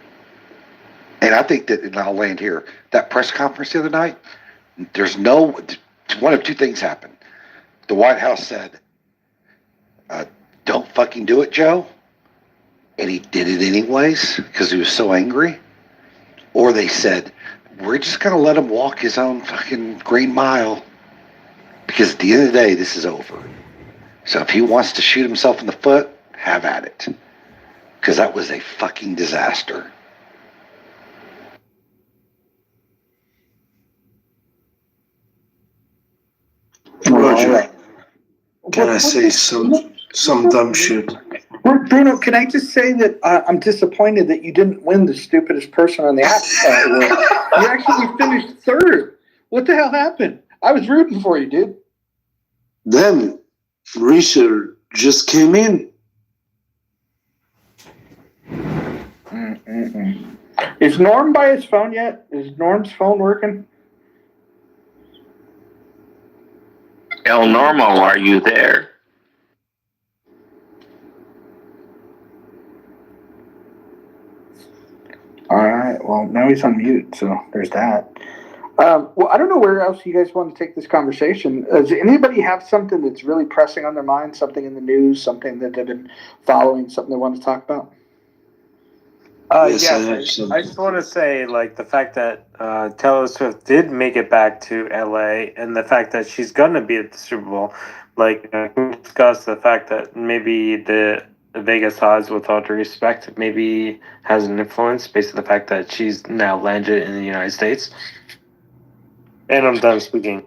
And I think that, and I'll land here, that press conference the other night, one of two things happened. The White House said, don't fucking do it, Joe. And he did it anyways because he was so angry. Or they said, we're just going to let him walk his own fucking green mile. Because at the end of the day, this is over. So if he wants to shoot himself in the foot, have at it. Because that was a fucking disaster. Roger, can I say some dumb shit? Bruno, can I just say that I'm disappointed that you didn't win the stupidest person on the app. You actually finished third. What the hell happened? I was rooting for you, dude. Then Richard just came in. Is Norm by his phone yet? Is Norm's phone working? El Normo, are you there? All right. Well, now he's on mute, so there's that. Well, I don't know where else you guys want to take this conversation. Does anybody have something that's really pressing on their mind, something in the news, something that they've been following, something they want to talk about? Yes, I just want to say, like, the fact that Taylor Swift did make it back to LA and the fact that she's going to be at the Super Bowl, like, we discussed the fact that maybe the Vegas odds, with all due respect, maybe has an influence based on the fact that she's now landed in the United States. And I'm done speaking.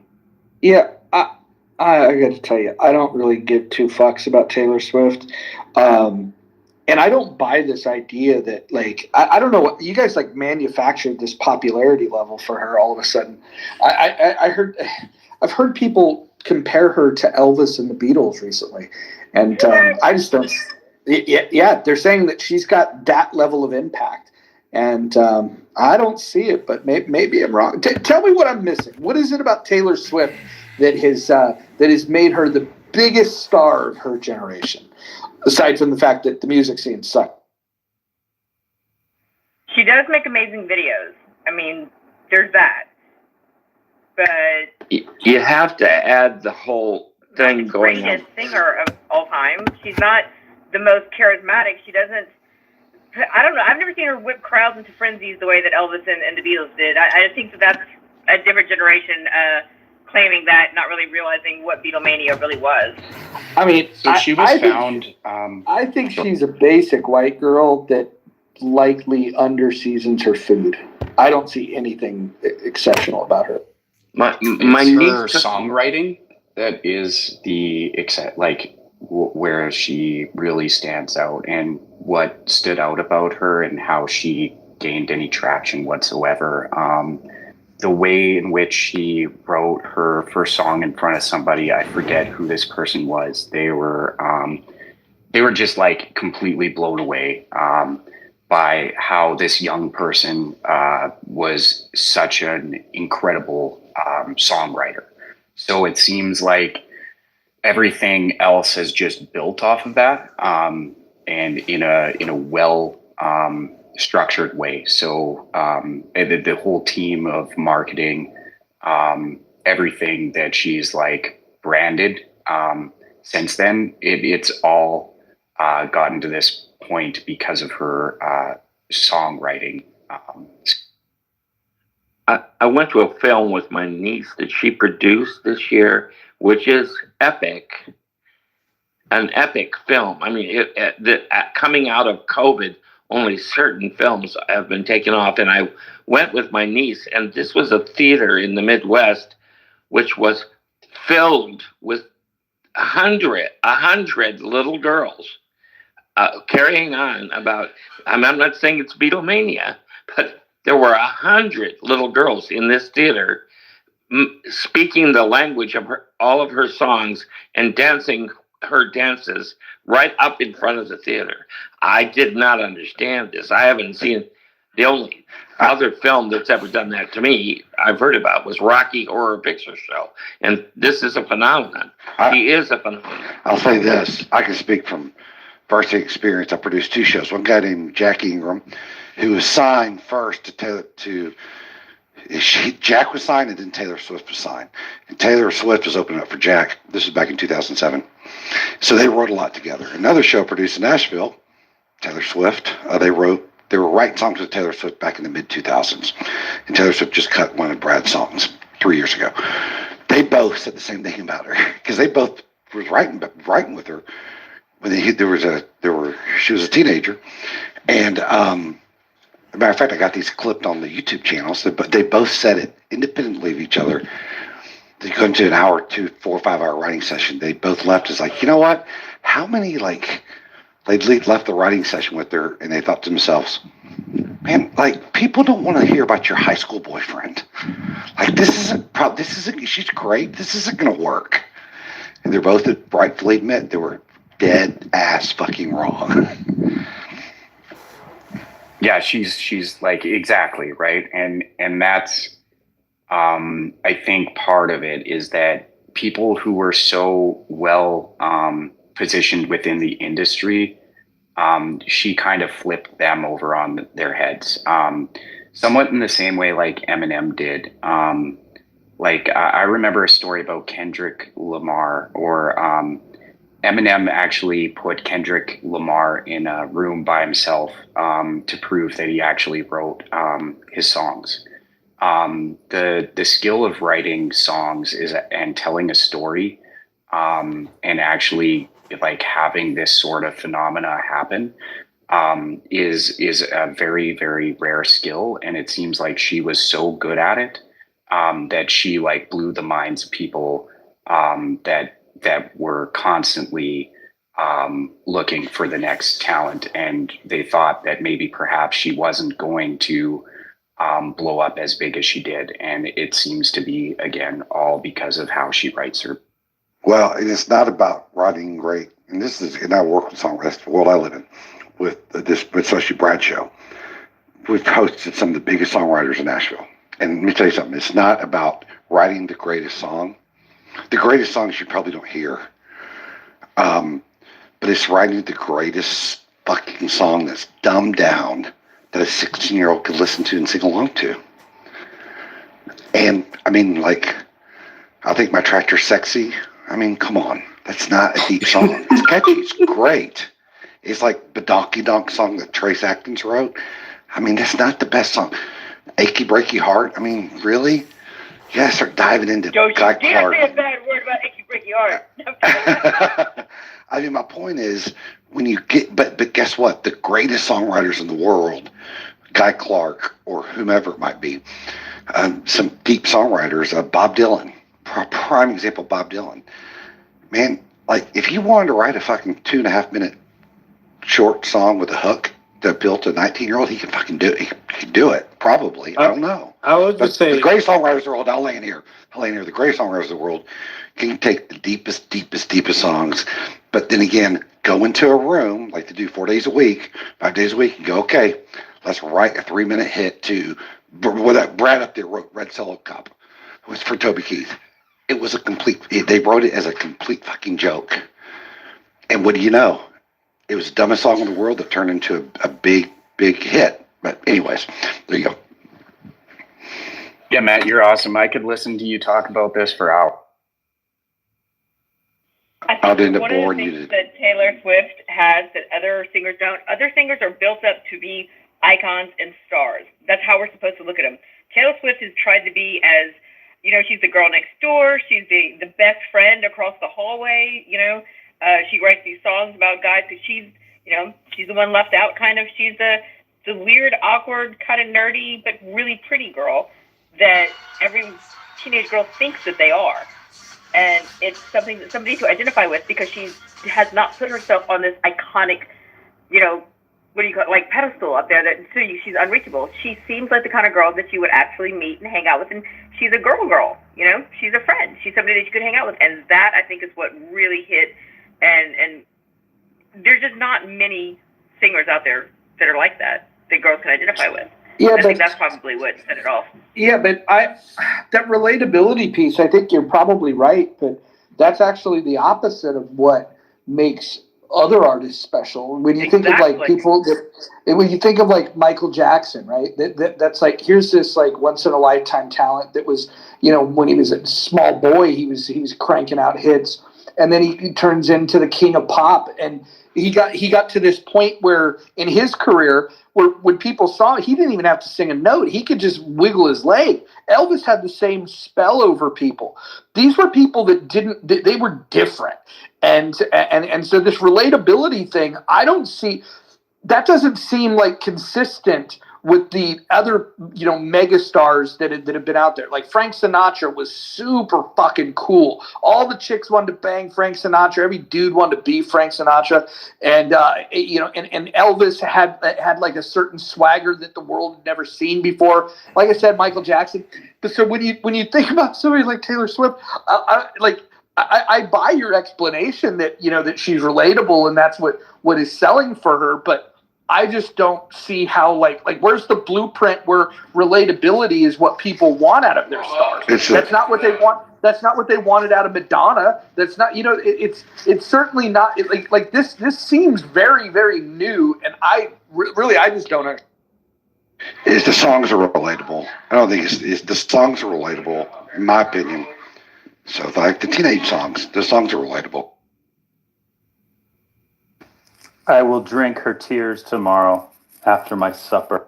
Yeah, I got to tell you, I don't really give two fucks about Taylor Swift. And I don't buy this idea that, like, I don't know what you guys like manufactured this popularity level for her all of a sudden. I've heard people compare her to Elvis and the Beatles recently, and I just don't. Yeah, they're saying that she's got that level of impact, and I don't see it. But maybe I'm wrong. Tell me what I'm missing. What is it about Taylor Swift that has made her the biggest star of her generation? Aside from the fact that the music scene sucked. She does make amazing videos. I mean, there's that. But you have to add the whole thing going on. Greatest singer of all time. She's not the most charismatic. She doesn't. I don't know. I've never seen her whip crowds into frenzies the way that Elvis and the Beatles did. I think that's a different generation claiming that, not really realizing what Beatlemania really was. I mean, so she was found. I think she's a basic white girl that likely underseasons her food. I don't see anything exceptional about her. My niece, songwriting that is where she really stands out, and what stood out about her and how she gained any traction whatsoever. The way in which she wrote her first song in front of somebody, I forget who this person was. They were just like completely blown away by how this young person was such an incredible songwriter. So it seems like everything else has just built off of that, and in a well structured way. So the whole team of marketing, everything that she's like branded since then, it's all gotten to this point because of her songwriting. I went to a film with my niece that she produced this year, which is epic. An epic film. I mean, coming out of COVID, only certain films have been taken off. And I went with my niece, and this was a theater in the Midwest, which was filled with 100 little girls carrying on about, I'm not saying it's Beatlemania, but there were 100 little girls in this theater speaking the language of all of her songs and dancing her dances right up in front of the theater. I did not understand this. I haven't seen The only other film that's ever done that to me, I've heard about, was Rocky Horror Picture Show. And this is a phenomenon. He is a phenomenon. I'll say this. I can speak from first experience. I produced 2 shows. One guy named Jack Ingram, who was signed first Jack was signed and then Taylor Swift was signed. And Taylor Swift was opening up for Jack. This was back in 2007. So they wrote a lot together. Another show produced in Nashville, Taylor Swift, they were writing songs with Taylor Swift back in the mid-2000s. And Taylor Swift just cut one of Brad's songs 3 years ago. They both said the same thing about her because they both were writing with her when she was a teenager. And as a matter of fact, I got these clipped on the YouTube channels, but they both said it independently of each other. They go into an hour, 4 or 5 hour writing session. They both left as like, you know what? How many they left the writing session with her, and they thought to themselves, man, people don't want to hear about your high school boyfriend. She's great. This isn't going to work. And they're both rightfully admit they were dead ass fucking wrong. Yeah, she's like, exactly, right. And that's, I think part of it is that people who were so well positioned within the industry, she kind of flipped them over on their heads, somewhat in the same way like Eminem did. I remember a story about Kendrick Lamar, or Eminem actually put Kendrick Lamar in a room by himself to prove that he actually wrote his songs. The skill of writing songs and telling a story, and actually having this sort of phenomena happen is a very, very rare skill. And it seems like she was so good at it that she blew the minds of people that were constantly looking for the next talent, and they thought that maybe perhaps she wasn't going to blow up as big as she did. And it seems to be, again, all because of how she writes her. Well, and it's not about writing great. And I work with songwriters, that's the world I live in, with this, especially Brad's show. We've hosted some of the biggest songwriters in Nashville. And let me tell you something, it's not about writing the greatest song. The greatest songs you probably don't hear. But it's writing the greatest fucking song that's dumbed down that a 16-year-old could listen to and sing along to. And, I mean, I think My Tractor's Sexy. I mean, come on. That's not a deep song. It's catchy. It's great. It's like the Donkey Donk song that Trace Atkins wrote. I mean, that's not the best song. Achy Breaky Heart. I mean, really? You gotta start diving into Guy Clark. You can't say a bad word about Achy Breaky Heart. I mean, my point is, when you get, but guess what? The greatest songwriters in the world, Guy Clark or whomever it might be, some deep songwriters, Bob Dylan, prime example, Bob Dylan. Man, if you wanted to write a fucking 2.5 minute short song with a hook to appeal to a 19-year-old, he can fucking do it. He can do it, probably. I don't know. I would just say the greatest songwriters of the world, I'll lay in here. The greatest songwriters of the world can take the deepest songs, but then again, go into a room like they do 4 days a week, 5 days a week, and go, okay, let's write a 3-minute hit to what Brad up there wrote, Red Solo Cup. It was for Toby Keith. It was they wrote it as a complete fucking joke. And what do you know? It was the dumbest song in the world that turned into a big, big hit. But anyways, there you go. Yeah, Matt, you're awesome. I could listen to you talk about this for hours. I think one of the things that Taylor Swift has that other singers don't, other singers are built up to be icons and stars. That's how we're supposed to look at them. Taylor Swift has tried to be as, she's the girl next door. She's the best friend across the hallway. She writes these songs about guys because she's the one left out kind of. She's the weird, awkward, kind of nerdy, but really pretty girl that every teenage girl thinks that they are. And it's something that somebody to identify with because she has not put herself on this iconic, what do you call it, like pedestal up there that so she's unreachable. She seems like the kind of girl that you would actually meet and hang out with, and she's a girl, she's a friend. She's somebody that you could hang out with, and that I think is what really hit. And there's just not many singers out there that are like that girls can identify with. Yeah, I think that's probably what set it off. Yeah, but that relatability piece, I think you're probably right, but that's actually the opposite of what makes other artists special. When you think of like people when you think of like Michael Jackson, right? That's like, here's this like once in a lifetime talent that was, when he was a small boy, he was cranking out hits, and then he turns into the king of pop, and he got to this point where in his career, where when people saw it, he didn't even have to sing a note. He could just wiggle his leg. Elvis had the same spell over people. These were people that they were different. And so this relatability thing, I don't see, that doesn't seem like consistent with the other, megastars that have been out there. Like Frank Sinatra was super fucking cool. All the chicks wanted to bang Frank Sinatra. Every dude wanted to be Frank Sinatra. And and Elvis had like a certain swagger that the world had never seen before. Like I said, Michael Jackson. But so when you think about somebody like Taylor Swift, I buy your explanation that that she's relatable and that's what is selling for her, but I just don't see how like where's the blueprint where relatability is what people want out of their stars. That's not what they want. That's not what they wanted out of Madonna. That's not it's certainly not like this seems very, very new, and I just don't know. The songs are relatable. I don't think it's the songs are relatable in my opinion. So like the teenage songs, the songs are relatable. I will drink her tears tomorrow after my supper.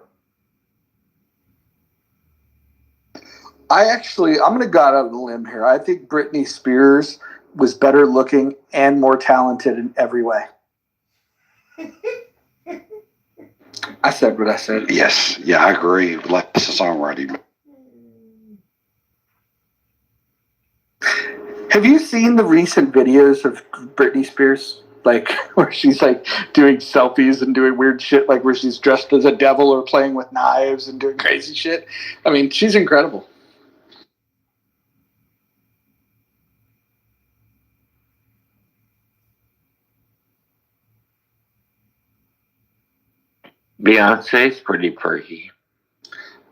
I'm going to go out on a limb here. I think Britney Spears was better looking and more talented in every way. I said what I said. Yes. Yeah, I agree. Like the songwriting. Have you seen the recent videos of Britney Spears? Like where she's like doing selfies and doing weird shit, like where she's dressed as a devil or playing with knives and doing crazy shit. I mean, she's incredible. Beyonce's pretty perky.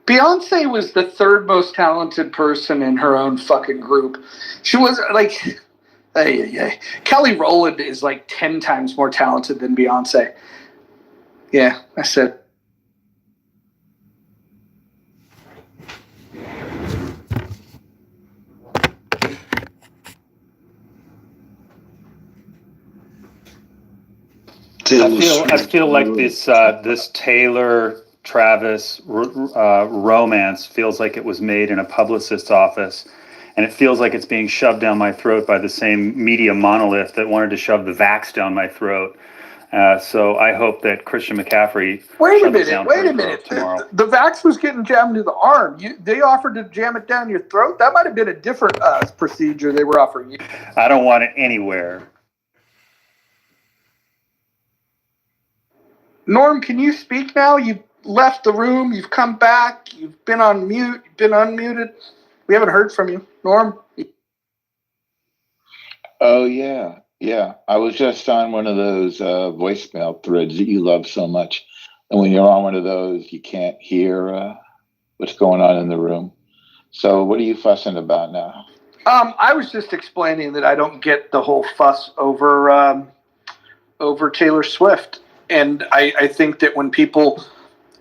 Beyonce was the third most talented person in her own fucking group. She was like, Kelly Rowland is like 10 times more talented than Beyonce. Yeah, I said. I feel like this Taylor Travis romance feels like it was made in a publicist's office, and it feels like it's being shoved down my throat by the same media monolith that wanted to shove the vax down my throat. So I hope that Christian McCaffrey Wait a shoves minute. tomorrow. The vax was getting jammed to the arm. They offered to jam it down your throat. That might have been a different procedure they were offering you. I don't want it anywhere. Norm, can you speak now? You've left the room. You've come back. You've been on mute. You've been unmuted. We haven't heard from you. Norm? Oh, yeah. Yeah. I was just on one of those voicemail threads that you love so much. And when you're on one of those, you can't hear what's going on in the room. So what are you fussing about now? I was just explaining that I don't get the whole fuss over Taylor Swift. And I think that when people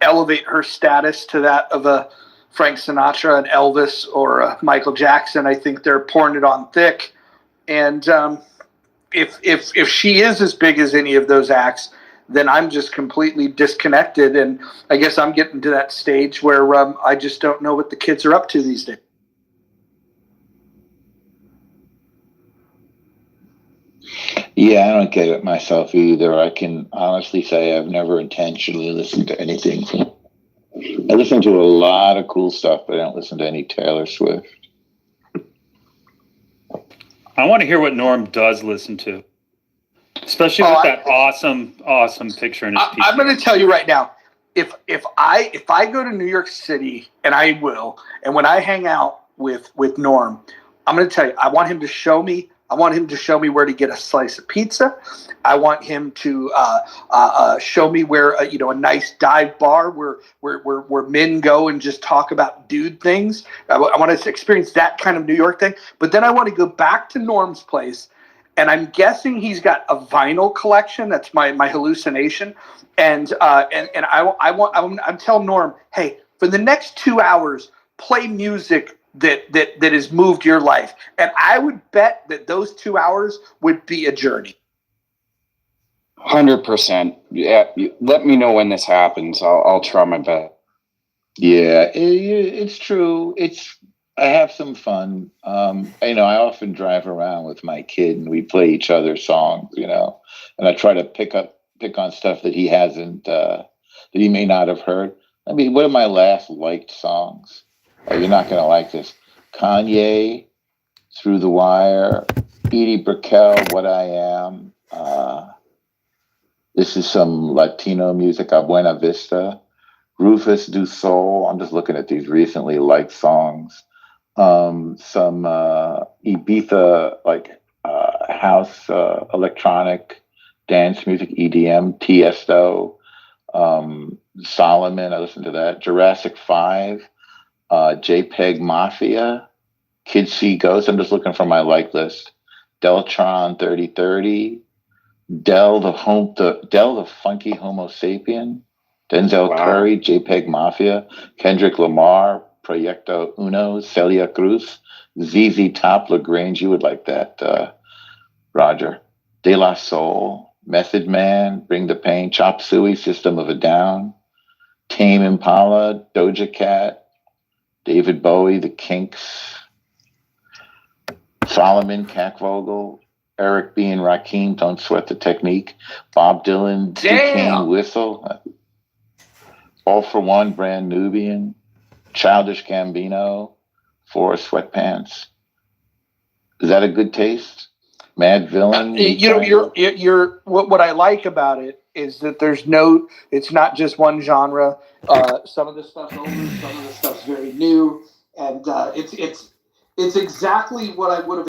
elevate her status to that of a Frank Sinatra, an Elvis, or a Michael Jackson, I think they're pouring it on thick. And if she is as big as any of those acts, then I'm just completely disconnected. And I guess I'm getting to that stage where I just don't know what the kids are up to these days. Yeah, I don't get it myself either. I can honestly say I've never intentionally listened to anything. I listen to a lot of cool stuff, but I don't listen to any Taylor Swift. I want to hear what Norm does listen to, especially with that awesome picture in his PC. I'm going to tell you right now, if I go to New York City, and I will, and when I hang out with Norm, I'm going to tell you, I want him to show me I want him to show me where to get a slice of pizza. I want him to show me where a nice dive bar where men go and just talk about dude things. I want to experience that kind of New York thing. But then I want to go back to Norm's place, and I'm guessing he's got a vinyl collection. That's my hallucination. And I'm telling Norm, hey, for the next 2 hours, play music that has moved your life. And I would bet that those 2 hours would be a journey. 100%. Yeah, let me know when this happens. I'll try my best. Yeah, it's true. I have some fun. I often drive around with my kid and we play each other's songs, and I try to pick on stuff that he hasn't, that he may not have heard. I mean, one of my last liked songs, you're not going to like this, Kanye, Through the Wire, Edie Brickell, What I Am. This is some Latino music, A Buena Vista, Rufus Du Sol. I'm just looking at these recently liked songs. Some Ibiza, house, electronic dance music, EDM, Tiesto, Solomon, I listened to that. Jurassic 5, JPEG Mafia, Kids See Ghosts. I'm just looking for my like list. Deltron 3030, Del the Funky Homo Sapien, Denzel Curry, JPEG Mafia, Kendrick Lamar, Proyecto Uno, Celia Cruz, ZZ Top, LaGrange. You would like that, Roger. De La Soul, Method Man, Bring the Pain, Chop Suey, System of a Down, Tame Impala, Doja Cat, David Bowie, The Kinks, Solomon, Vogel, Eric B. and Rakim, Don't Sweat the Technique, Bob Dylan, Duquesne Whistle, All for One, Brand Nubian, Childish Gambino, Forest Sweatpants. Is that a good taste? Mad Villain? You're what I like about it is that it's not just one genre. Some of the stuff's older, some of the stuff's very new, and it's exactly what I would have